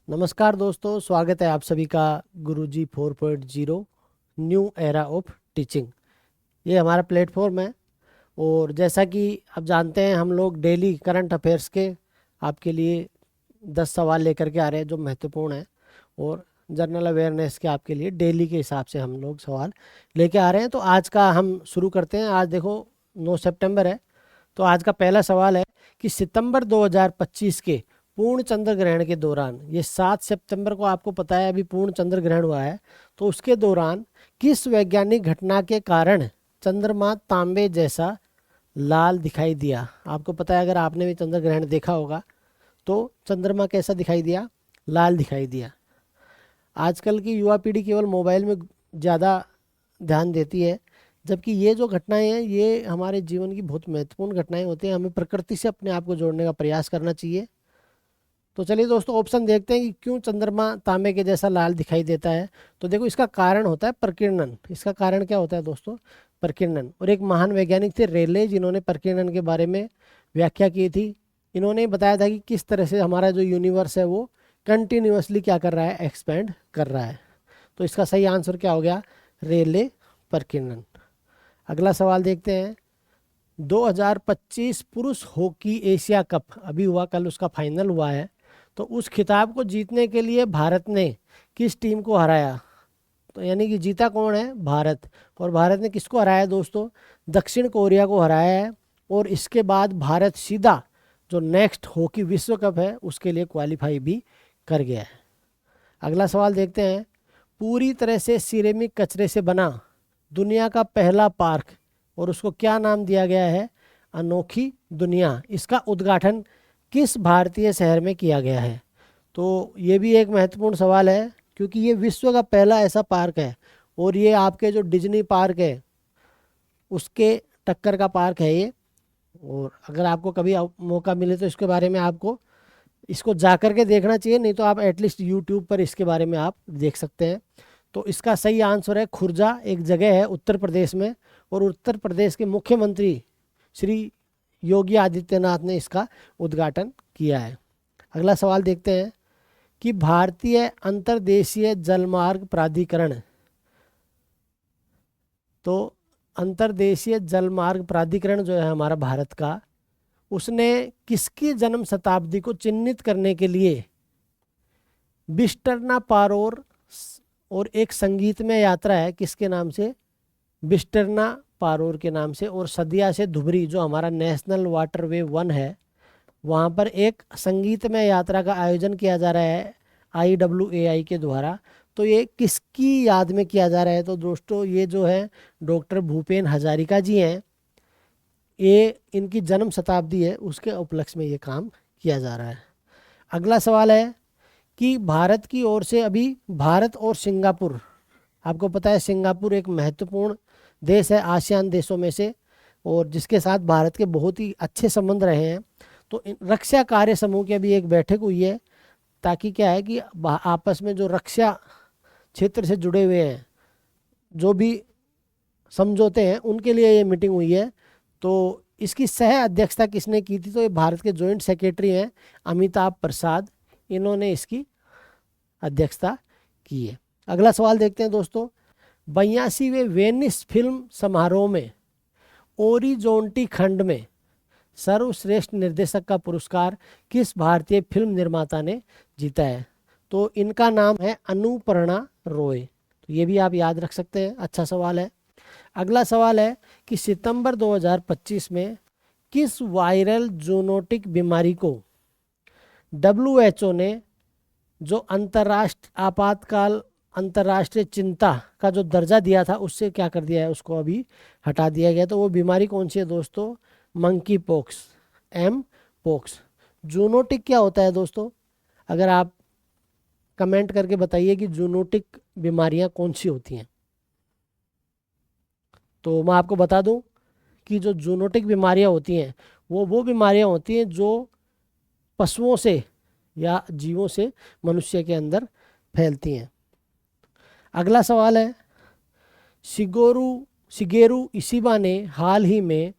नमस्कार दोस्तों, स्वागत है आप सभी का गुरुजी 4.0 न्यू एरा ऑफ टीचिंग। ये हमारा प्लेटफॉर्म है और जैसा कि आप जानते हैं हम लोग डेली करंट अफेयर्स के आपके लिए 10 सवाल लेकर के आ रहे हैं जो महत्वपूर्ण है, और जनरल अवेयरनेस के आपके लिए डेली के हिसाब से हम लोग सवाल लेके आ रहे हैं। तो आज का हम शुरू करते हैं। आज देखो 9 सितंबर है, तो आज का पहला सवाल है कि सितंबर 2025 के पूर्ण चंद्र ग्रहण के दौरान, ये 7 सितंबर को आपको पता है अभी पूर्ण चंद्र ग्रहण हुआ है, तो उसके दौरान किस वैज्ञानिक घटना के कारण चंद्रमा तांबे जैसा लाल दिखाई दिया। आपको पता है, अगर आपने भी चंद्र ग्रहण देखा होगा तो चंद्रमा कैसा दिखाई दिया, लाल दिखाई दिया। आजकल की युवा पीढ़ी केवल मोबाइल में ज़्यादा ध्यान देती है, जबकि ये जो घटनाएं हैं ये हमारे जीवन की बहुत महत्वपूर्ण घटनाएं होती हैं। हमें प्रकृति से अपने आप को जोड़ने का प्रयास करना चाहिए। तो चलिए दोस्तों, ऑप्शन देखते हैं कि क्यों चंद्रमा तांबे के जैसा लाल दिखाई देता है। तो देखो, इसका कारण होता है प्रकीर्णन। इसका कारण क्या होता है दोस्तों? प्रकीर्णन। और एक महान वैज्ञानिक थे रेले, जिन्होंने प्रकीर्णन के बारे में व्याख्या की थी। इन्होंने बताया था कि किस तरह से हमारा जो यूनिवर्स है वो कंटिन्यूअसली क्या कर रहा है, एक्सपेंड कर रहा है। तो इसका सही आंसर क्या हो गया? रेले प्रकीर्णन। अगला सवाल देखते हैं। 2025 पुरुष हॉकी एशिया कप अभी हुआ, कल उसका फाइनल हुआ है। तो उस खिताब को जीतने के लिए भारत ने किस टीम को हराया? तो यानी कि जीता कौन है? भारत। और भारत ने किसको हराया दोस्तों? दक्षिण कोरिया को हराया है। और इसके बाद भारत सीधा जो नेक्स्ट हॉकी विश्व कप है उसके लिए क्वालिफाई भी कर गया है। अगला सवाल देखते हैं। पूरी तरह से सिरेमिक कचरे से बना दुनिया का पहला पार्क, और उसको क्या नाम दिया गया है? अनोखी दुनिया। इसका उद्घाटन किस भारतीय शहर में किया गया है? तो ये भी एक महत्वपूर्ण सवाल है, क्योंकि ये विश्व का पहला ऐसा पार्क है, और ये आपके जो डिज्नी पार्क है उसके टक्कर का पार्क है ये। और अगर आपको कभी मौका मिले तो इसके बारे में आपको इसको जा कर के देखना चाहिए, नहीं तो आप एटलीस्ट यूट्यूब पर इसके बारे में आप देख सकते हैं। तो इसका सही आंसर है खुर्जा, एक जगह है उत्तर प्रदेश में, और उत्तर प्रदेश के मुख्यमंत्री श्री योगी आदित्यनाथ ने इसका उद्घाटन किया है। अगला सवाल देखते हैं कि भारतीय अंतर्देशीय जलमार्ग प्राधिकरण, तो अंतर्देशीय जलमार्ग प्राधिकरण जो है हमारा भारत का, उसने किसकी जन्म शताब्दी को चिन्हित करने के लिए बिस्टरना पारोर और एक संगीतमय यात्रा है, किसके नाम से? बिस्टरना पारोर के नाम से, और सदिया से धुबरी जो हमारा नेशनल वाटरवे 1 है वहाँ पर एक संगीतमय यात्रा का आयोजन किया जा रहा है IWAI के द्वारा। तो ये किसकी याद में किया जा रहा है? तो दोस्तों ये जो है डॉक्टर भूपेन हजारिका जी हैं, ये इनकी जन्म शताब्दी है, उसके उपलक्ष्य में ये काम किया जा रहा है। अगला सवाल है कि भारत की ओर से अभी भारत और सिंगापुर, आपको पता है सिंगापुर एक महत्वपूर्ण देश है आसियान देशों में से, और जिसके साथ भारत के बहुत ही अच्छे संबंध रहे हैं। तो रक्षा कार्य समूह की अभी एक बैठक हुई है, ताकि क्या है कि आपस में जो रक्षा क्षेत्र से जुड़े हुए हैं जो भी समझौते हैं उनके लिए ये मीटिंग हुई है। तो इसकी सह अध्यक्षता किसने की थी? तो ये भारत के जॉइंट सेक्रेटरी हैं अमिताभ प्रसाद, इन्होंने इसकी अध्यक्षता की है। अगला सवाल देखते हैं दोस्तों। 82वें वेनिस फिल्म समारोह में ओरिजोंटी खंड में सर्वश्रेष्ठ निर्देशक का पुरस्कार किस भारतीय फिल्म निर्माता ने जीता है? तो इनका नाम है अनुपर्णा रॉय। तो ये भी आप याद रख सकते हैं, अच्छा सवाल है। अगला सवाल है कि सितंबर 2025 में किस वायरल जूनोटिक बीमारी को WHO ने जो अंतर्राष्ट्रीय चिंता का जो दर्जा दिया था उससे क्या कर दिया है, उसको अभी हटा दिया गया। तो वो बीमारी कौन सी है दोस्तों? Monkeypox, mpox. Zoonotic क्या होता है दोस्तों? अगर आप कमेंट करके बताइए कि जूनोटिक बीमारियां कौन सी होती हैं। तो मैं आपको बता दूं कि जो जूनोटिक बीमारियां होती हैं वो बीमारियां होती हैं जो पशुओं से या जीवों से मनुष्य के अंदर फैलती हैं। अगला सवाल है, शिगेरू इशिबा ने हाल ही में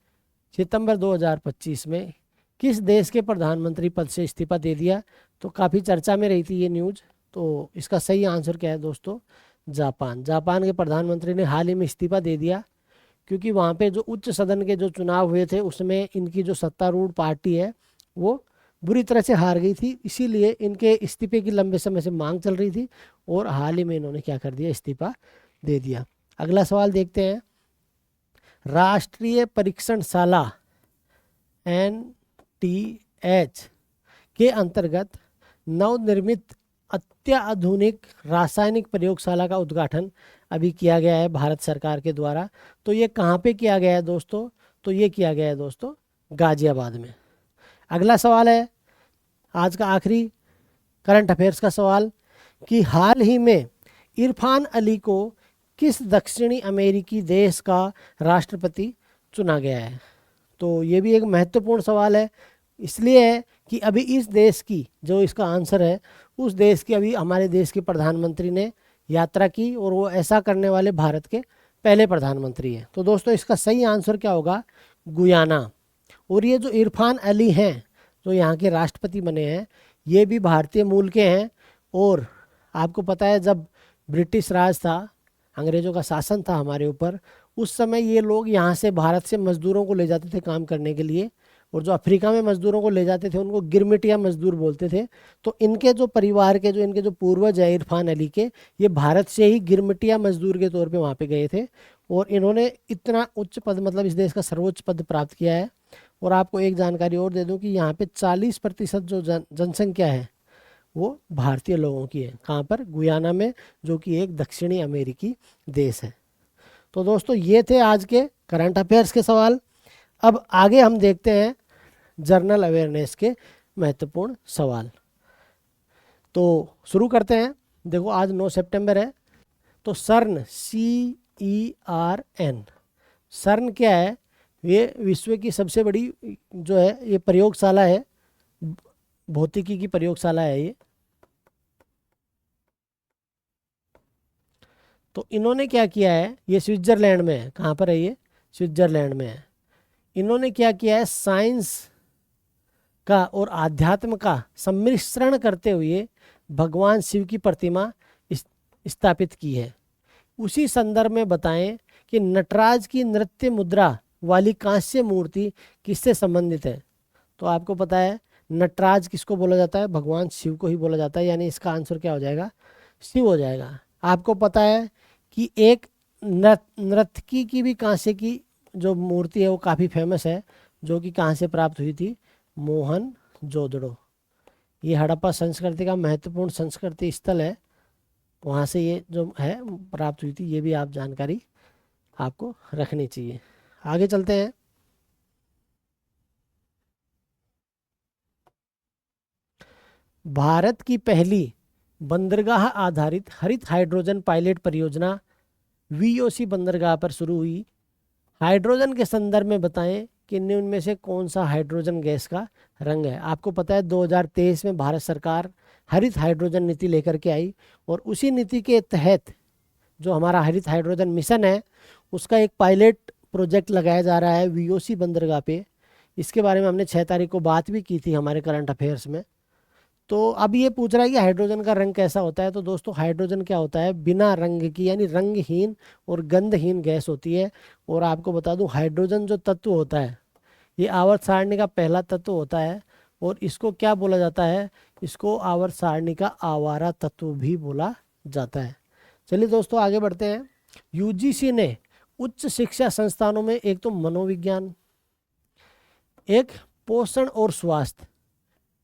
सितंबर 2025 में किस देश के प्रधानमंत्री पद से इस्तीफा दे दिया? तो काफ़ी चर्चा में रही थी ये न्यूज़। तो इसका सही आंसर क्या है दोस्तों? जापान। जापान के प्रधानमंत्री ने हाल ही में इस्तीफा दे दिया, क्योंकि वहाँ पे जो उच्च सदन के जो चुनाव हुए थे उसमें इनकी जो सत्तारूढ़ पार्टी है वो बुरी तरह से हार गई थी, इसीलिए इनके इस्तीफे की लंबे समय से मांग चल रही थी और हाल ही में इन्होंने क्या कर दिया? इस्तीफा दे दिया। अगला सवाल देखते हैं। राष्ट्रीय परीक्षणशाला NTH के अंतर्गत नवनिर्मित अत्याधुनिक रासायनिक प्रयोगशाला का उद्घाटन अभी किया गया है भारत सरकार के द्वारा। तो ये कहाँ पे किया गया है दोस्तों? तो ये किया गया है दोस्तों गाजियाबाद में। अगला सवाल है आज का आखिरी करंट अफेयर्स का सवाल कि हाल ही में इरफान अली को किस दक्षिणी अमेरिकी देश का राष्ट्रपति चुना गया है? तो ये भी एक महत्वपूर्ण सवाल है, इसलिए है कि अभी इस देश की जो इसका आंसर है, उस देश की अभी हमारे देश के प्रधानमंत्री ने यात्रा की और वो ऐसा करने वाले भारत के पहले प्रधानमंत्री हैं। तो दोस्तों इसका सही आंसर क्या होगा? गुयाना। और ये जो इरफान अली हैं जो यहाँ के राष्ट्रपति बने हैं, ये भी भारतीय मूल के हैं। और आपको पता है जब ब्रिटिश राज था, अंग्रेज़ों का शासन था हमारे ऊपर, उस समय ये लोग यहाँ से भारत से मज़दूरों को ले जाते थे काम करने के लिए, और जो अफ्रीका में मज़दूरों को ले जाते थे उनको गिरमिटिया मज़दूर बोलते थे। तो इनके जो परिवार के जो इनके जो पूर्वज है इरफान अली के, ये भारत से ही गिरमिटिया मज़दूर के तौर पे वहाँ पे गए थे और इन्होंने इतना उच्च पद, मतलब इस देश का सर्वोच्च पद प्राप्त किया है। और आपको एक जानकारी और दे दूं कि यहाँ पे 40% जो जनसंख्या है वो भारतीय लोगों की है। कहाँ पर? गुयाना में, जो कि एक दक्षिणी अमेरिकी देश है। तो दोस्तों ये थे आज के करंट अफेयर्स के सवाल। अब आगे हम देखते हैं जनरल अवेयरनेस के महत्वपूर्ण सवाल। तो शुरू करते हैं। देखो आज 9 सितंबर है, तो सर्न CERN, सर्न क्या है? ये विश्व की सबसे बड़ी जो है ये प्रयोगशाला है, भौतिकी की प्रयोगशाला है ये। तो इन्होंने क्या किया है? ये स्विट्जरलैंड में है। कहाँ पर है ये? स्विट्जरलैंड में है। इन्होंने क्या किया है? साइंस का और आध्यात्म का सम्मिश्रण करते हुए भगवान शिव की प्रतिमा स्थापित की है। उसी संदर्भ में बताएं कि नटराज की नृत्य मुद्रा वाली कांस्य मूर्ति किससे संबंधित है? तो आपको पता है नटराज किसको बोला जाता है? भगवान शिव को ही बोला जाता है, यानी इसका आंसर क्या हो जाएगा? शिव हो जाएगा। आपको पता है कि एक नर्तकी की भी कांस्य की जो मूर्ति है वो काफ़ी फेमस है, जो कि कहाँ से प्राप्त हुई थी? मोहनजोदड़ो। ये हड़प्पा संस्कृति का महत्वपूर्ण संस्कृति स्थल है, वहाँ से ये जो है प्राप्त हुई थी। ये भी आप जानकारी आपको रखनी चाहिए। आगे चलते हैं। भारत की पहली बंदरगाह आधारित हरित हाइड्रोजन पायलट परियोजना VOC बंदरगाह पर शुरू हुई। हाइड्रोजन के संदर्भ में बताएं कि निम्न में से कौन सा हाइड्रोजन गैस का रंग है? आपको पता है 2023 में भारत सरकार हरित हाइड्रोजन नीति लेकर के आई, और उसी नीति के तहत जो हमारा हरित हाइड्रोजन मिशन है उसका एक पायलट प्रोजेक्ट लगाया जा रहा है VOC बंदरगाह पे। इसके बारे में हमने 6 तारीख को बात भी की थी हमारे करंट अफेयर्स में। तो अब ये पूछ रहा है कि हाइड्रोजन का रंग कैसा होता है? तो दोस्तों हाइड्रोजन क्या होता है? बिना रंग की, यानी रंगहीन और गंधहीन गैस होती है। और आपको बता दूं हाइड्रोजन जो तत्व होता है ये आवर्त सारणी का पहला तत्व होता है, और इसको क्या बोला जाता है? इसको आवर्त सारणी का आवारा तत्व भी बोला जाता है। चलिए दोस्तों आगे बढ़ते हैं। UGC ने उच्च शिक्षा संस्थानों में एक तो मनोविज्ञान, एक पोषण और स्वास्थ्य,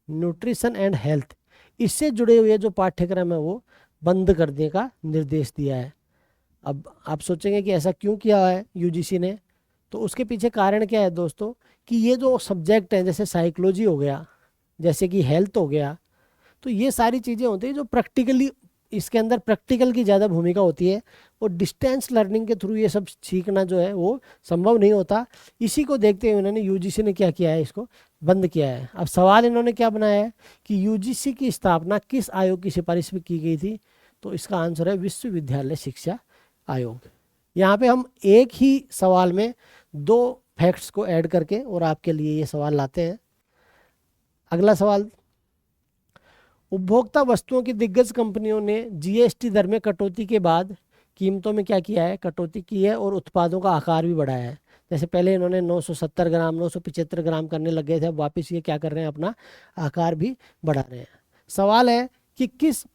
न्यूट्रिशन एंड हेल्थ, इससे जुड़े हुए जो पाठ्यक्रम है वो बंद करने का निर्देश दिया है। अब आप सोचेंगे कि ऐसा क्यों किया है UGC ने? तो उसके पीछे कारण क्या है दोस्तों? कि ये जो सब्जेक्ट हैं जैसे साइकोलॉजी हो गया, जैसे कि हेल्थ हो गया, तो ये सारी चीज़ें होती हैं जो प्रैक्टिकली, इसके अंदर प्रैक्टिकल की ज़्यादा भूमिका होती है, और डिस्टेंस लर्निंग के थ्रू ये सब सीखना जो है वो संभव नहीं होता। इसी को देखते हुए उन्होंने UGC ने क्या किया है? इसको बंद किया है। अब सवाल इन्होंने क्या बनाया है कि UGC की स्थापना किस आयोग की सिफारिश में की गई थी? तो इसका आंसर है विश्वविद्यालय शिक्षा आयोग। यहाँ पे हम एक ही सवाल में 2 फैक्ट्स को ऐड करके और आपके लिए ये सवाल लाते हैं। अगला सवाल, उपभोक्ता वस्तुओं की दिग्गज कंपनियों ने जीएसटी दर में कटौती के बाद कीमतों में क्या किया है, कटौती की है और उत्पादों का आकार भी बढ़ाया है। जैसे पहले इन्होंने 970 ग्राम 975 ग्राम करने लग गए थे, अब वापस ये क्या कर रहे हैं, अपना आकार भी बढ़ा रहे हैं। सवाल है कि किसे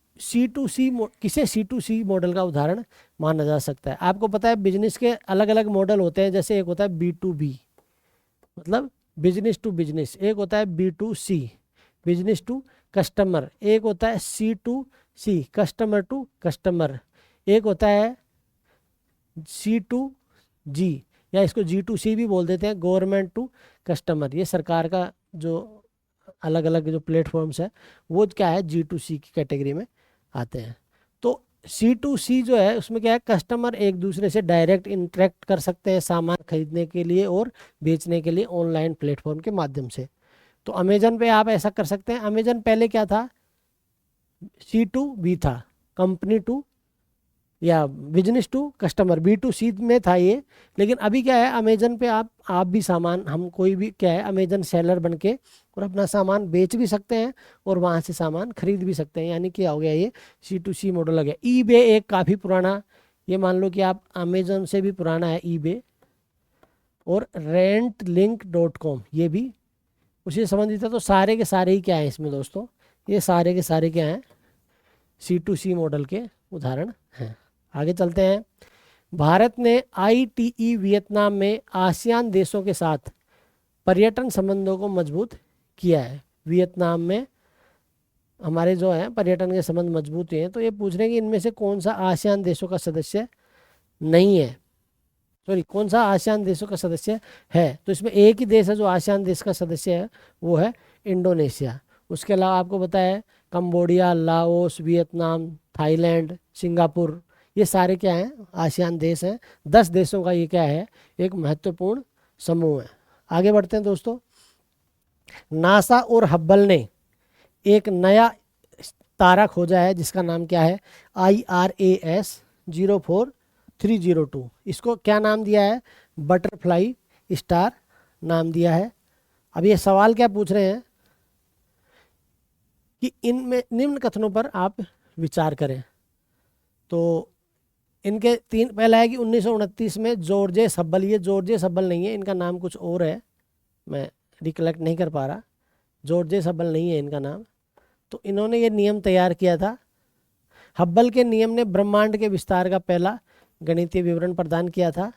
C2C मॉडल का उदाहरण माना जा सकता है। आपको पता है बिजनेस के अलग अलग मॉडल होते हैं, जैसे एक होता है B2B मतलब बिजनेस टू बिजनेस, एक होता है B2C बिजनेस टू कस्टमर, एक होता है C2C कस्टमर टू कस्टमर, एक होता है C2G या इसको G2C भी बोल देते हैं, गवर्नमेंट टू कस्टमर। ये सरकार का जो अलग अलग जो प्लेटफॉर्म्स है वो क्या है, G2C की कैटेगरी में आते हैं। तो C2C जो है उसमें क्या है, कस्टमर एक दूसरे से डायरेक्ट इंटरेक्ट कर सकते हैं सामान खरीदने के लिए और बेचने के लिए ऑनलाइन प्लेटफॉर्म के माध्यम से। तो अमेजन पे आप ऐसा कर सकते हैं। अमेजन पहले क्या था, C2B था, कंपनी टू या बिजनेस टू कस्टमर, B2C में था ये। लेकिन अभी क्या है, अमेजन पे आप भी सामान, हम कोई भी क्या है अमेजन सेलर बन के और अपना सामान बेच भी सकते हैं और वहाँ से सामान खरीद भी सकते हैं। यानी क्या हो गया, ये C2C मॉडल हो गया। ईबे एक काफ़ी पुराना, ये मान लो कि आप अमेजन से भी पुराना है ईबे, और rentlink.com ये भी उसी से संबंधित है। तो सारे के सारे ही क्या है इसमें दोस्तों, ये सारे के सारे क्या हैं, C2C मॉडल के उदाहरण हैं। आगे चलते हैं। भारत ने ITE वियतनाम में आसियान देशों के साथ पर्यटन संबंधों को मजबूत किया है। वियतनाम में हमारे जो है पर्यटन के संबंध मजबूत हुए हैं। तो ये पूछ रहे हैं कि इनमें से कौन सा आसियान देशों का सदस्य नहीं है, सॉरी कौन सा आसियान देशों का सदस्य है। तो इसमें एक ही देश है जो आसियान देश का सदस्य है, वो है इंडोनेशिया। उसके अलावा आपको पता है Cambodia, Laos, Vietnam, Thailand, Singapore, ये सारे क्या हैं, आसियान देश हैं। 10 देशों का ये क्या है, एक महत्वपूर्ण समूह है। आगे बढ़ते हैं दोस्तों। नासा और हब्बल ने एक नया तारा खोजा है जिसका नाम क्या है, IRAS 04302। इसको क्या नाम दिया है, बटरफ्लाई स्टार नाम दिया है। अब ये सवाल क्या पूछ रहे हैं कि इनमें निम्न कथनों पर आप विचार करें। तो इनके तीन, पहला है कि 1929 में जॉर्जेस हब्बल, ये जॉर्जेस हब्बल नहीं है, इनका नाम कुछ और है, मैं रिकलेक्ट नहीं कर पा रहा, जॉर्जेस हब्बल नहीं है इनका नाम। तो इन्होंने ये नियम तैयार किया था। हब्बल के नियम ने ब्रह्मांड के विस्तार का पहला गणितीय विवरण प्रदान किया था।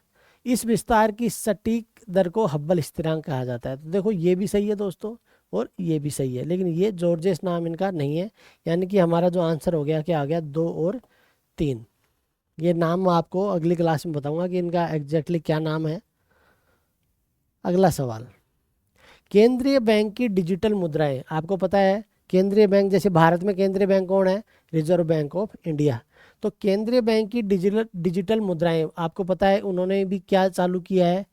इस विस्तार की सटीक दर को हब्बल स्थिरांक कहा जाता है। तो देखो ये भी सही है दोस्तों और ये भी सही है, लेकिन ये जॉर्जेस नाम इनका नहीं है। यानी कि हमारा जो आंसर हो गया क्या आ गया, 2 और 3। ये नाम आपको अगली क्लास में बताऊंगा कि इनका एग्जैक्टली क्या नाम है। अगला सवाल, केंद्रीय बैंक की डिजिटल मुद्राएं। आपको पता है केंद्रीय बैंक, जैसे भारत में केंद्रीय बैंक कौन है, रिजर्व बैंक ऑफ इंडिया। तो केंद्रीय बैंक की डिजिटल मुद्राएं, आपको पता है उन्होंने भी क्या चालू किया है,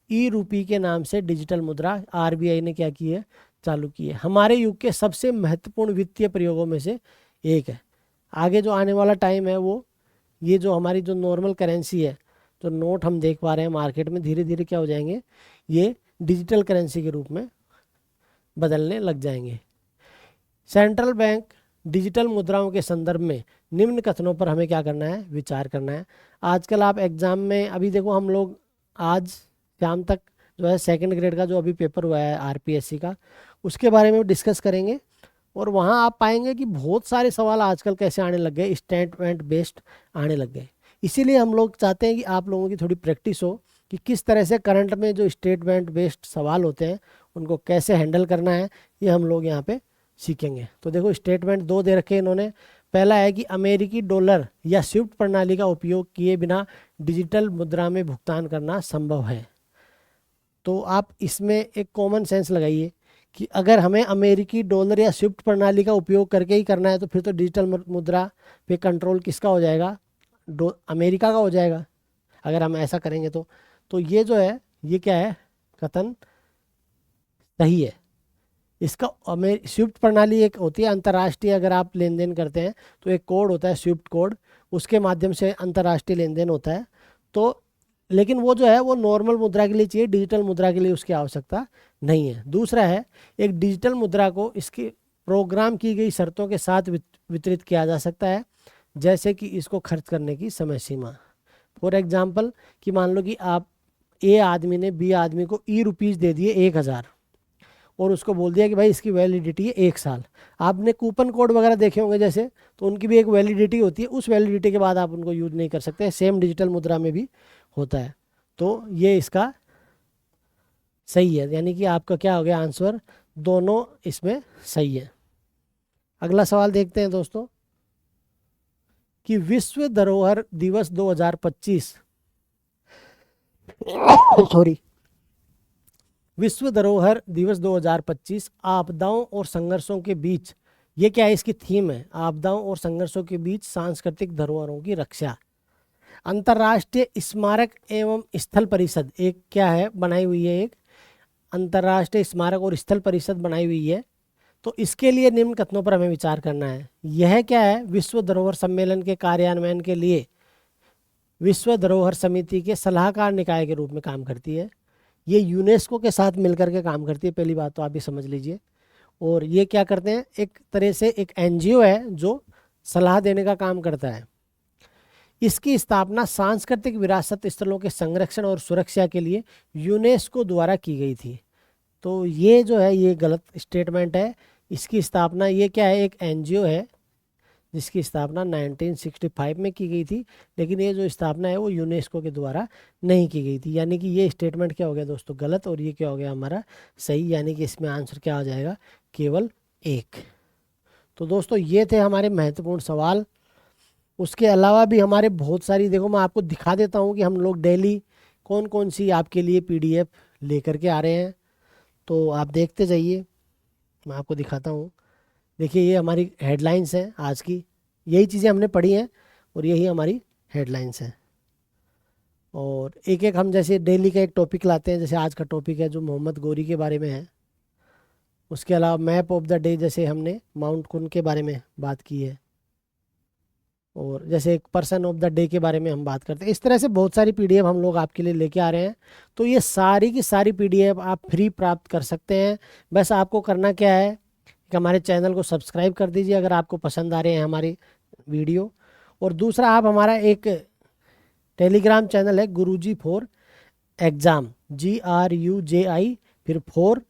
ई-रूपी के नाम से डिजिटल मुद्रा RBI ने क्या की है, चालू की है। हमारे युग के सबसे महत्वपूर्ण वित्तीय प्रयोगों में से एक है। आगे जो आने वाला टाइम है वो, ये जो हमारी जो नॉर्मल करेंसी है, जो नोट हम देख पा रहे हैं मार्केट में, धीरे धीरे क्या हो जाएंगे, ये डिजिटल करेंसी के रूप में बदलने लग जाएंगे। सेंट्रल बैंक डिजिटल मुद्राओं के संदर्भ में निम्न कथनों पर हमें क्या करना है, विचार करना है। आजकल आप एग्ज़ाम में, अभी देखो हम लोग आज शाम तक जो है सेकंड ग्रेड का जो अभी पेपर हुआ है RPSC का, उसके बारे में डिस्कस करेंगे। और वहाँ आप पाएंगे कि बहुत सारे सवाल आजकल कैसे आने लग गए, स्टेटमेंट बेस्ड आने लग गए। इसीलिए हम लोग चाहते हैं कि आप लोगों की थोड़ी प्रैक्टिस हो कि किस तरह से करंट में जो स्टेटमेंट बेस्ड सवाल होते हैं उनको कैसे हैंडल करना है, ये हम लोग यहाँ पे सीखेंगे। तो देखो स्टेटमेंट 2 दे रखे इन्होंने। पहला है कि अमेरिकी डॉलर या स्विफ्ट प्रणाली का उपयोग किए बिना डिजिटल मुद्रा में भुगतान करना संभव है। तो आप इसमें एक कॉमन सेंस लगाइए कि अगर हमें अमेरिकी डॉलर या स्विफ्ट प्रणाली का उपयोग करके ही करना है तो फिर तो डिजिटल मुद्रा पे कंट्रोल किसका हो जाएगा, अमेरिका का हो जाएगा अगर हम ऐसा करेंगे तो ये जो है, ये क्या है, कथन सही है। इसका स्विफ्ट प्रणाली एक होती है अंतर्राष्ट्रीय, अगर आप लेन देन करते हैं तो एक कोड होता है स्विफ्ट कोड, उसके माध्यम से अंतर्राष्ट्रीय लेन देन होता है। तो लेकिन वो जो है वो नॉर्मल मुद्रा के लिए चाहिए, डिजिटल मुद्रा के लिए उसकी आवश्यकता नहीं है। दूसरा है, एक डिजिटल मुद्रा को इसके प्रोग्राम की गई शर्तों के साथ वितरित किया जा सकता है, जैसे कि इसको खर्च करने की समय सीमा। फॉर एग्जाम्पल कि मान लो कि आप ए आदमी ने बी आदमी को ₹1 दे दिए 1000 और उसको बोल दिया कि भाई इसकी वैलिडिटी है 1 साल। आपने कूपन कोड वगैरह देखे होंगे जैसे, तो उनकी भी एक वैलिडिटी होती है, उस वैलिडिटी के बाद आप उनको यूज नहीं कर सकते। सेम डिजिटल मुद्रा में भी होता है। तो ये इसका सही है, यानी कि आपका क्या हो गया आंसर, दोनों इसमें सही है। अगला सवाल देखते हैं दोस्तों कि विश्व धरोहर दिवस 2025 सॉरी विश्व धरोहर दिवस 2025 आपदाओं और संघर्षों के बीच, ये क्या है, इसकी थीम है आपदाओं और संघर्षों के बीच सांस्कृतिक धरोहरों की रक्षा। अंतर्राष्ट्रीय स्मारक एवं स्थल परिषद एक क्या है बनाई हुई है, एक अंतर्राष्ट्रीय स्मारक और स्थल परिषद बनाई हुई है। तो इसके लिए निम्न कथनों पर हमें विचार करना है। यह क्या है, विश्व धरोहर सम्मेलन के कार्यान्वयन के लिए विश्व धरोहर समिति के सलाहकार निकाय के रूप में काम करती है। ये यूनेस्को के साथ मिलकर के काम करती है, पहली बात तो आप ये समझ लीजिए। और ये क्या करते हैं, एक तरह से एक एनजीओ है जो सलाह देने का काम करता है। इसकी स्थापना सांस्कृतिक विरासत स्थलों के संरक्षण और सुरक्षा के लिए यूनेस्को द्वारा की गई थी। तो ये जो है ये गलत स्टेटमेंट है। इसकी स्थापना, ये क्या है, एक एनजीओ है जिसकी स्थापना 1965 में की गई थी, लेकिन ये जो स्थापना है वो यूनेस्को के द्वारा नहीं की गई थी। यानी कि ये स्टेटमेंट क्या हो गया दोस्तों, गलत, और ये क्या हो गया हमारा सही। यानी कि इसमें आंसर क्या हो जाएगा, केवल 1। तो दोस्तों ये थे हमारे महत्वपूर्ण सवाल। उसके अलावा भी हमारे बहुत सारी, देखो मैं आपको दिखा देता हूँ कि हम लोग डेली कौन कौन सी आपके लिए पीडीएफ लेकर के आ रहे हैं। तो आप देखते जाइए, मैं आपको दिखाता हूँ। देखिए ये हमारी हेडलाइंस हैं आज की, यही चीज़ें हमने पढ़ी हैं और यही हमारी हेडलाइंस हैं। और एक एक हम जैसे डेली का एक टॉपिक लाते हैं, जैसे आज का टॉपिक है जो मोहम्मद गौरी के बारे में है। उसके अलावा मैप ऑफ द डे, जैसे हमने माउंट कुन के बारे में बात की है। और जैसे एक पर्सन ऑफ द डे के बारे में हम बात करते हैं। इस तरह से बहुत सारी पीडीएफ हम लोग आपके लिए लेके आ रहे हैं। तो ये सारी की सारी पीडीएफ आप फ्री प्राप्त कर सकते हैं। बस आपको करना क्या है कि हमारे चैनल को सब्सक्राइब कर दीजिए अगर आपको पसंद आ रहे हैं हमारी वीडियो। और दूसरा, आप हमारा एक टेलीग्राम चैनल है गुरुजी फॉर एग्ज़ाम, GRUJI फिर 4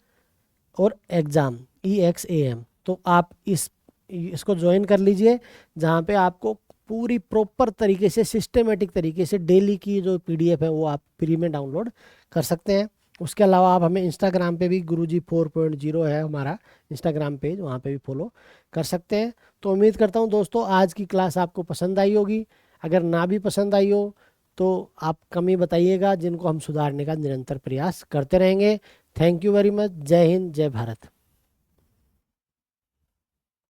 और एग्ज़ाम EXAM। तो आप इसको ज्वाइन कर लीजिए, जहाँ पे आपको पूरी प्रॉपर तरीके से सिस्टमेटिक तरीके से डेली की जो पीडीएफ है वो आप फ्री में डाउनलोड कर सकते हैं। उसके अलावा आप हमें इंस्टाग्राम पे भी गुरुजी 4.0 है हमारा इंस्टाग्राम पेज, वहाँ पे भी फॉलो कर सकते हैं। तो उम्मीद करता हूँ दोस्तों आज की क्लास आपको पसंद आई होगी। अगर ना भी पसंद आई हो तो आप कमी बताइएगा, जिनको हम सुधारने का निरंतर प्रयास करते रहेंगे। Thank you very much. जय हिंद, जय भारत।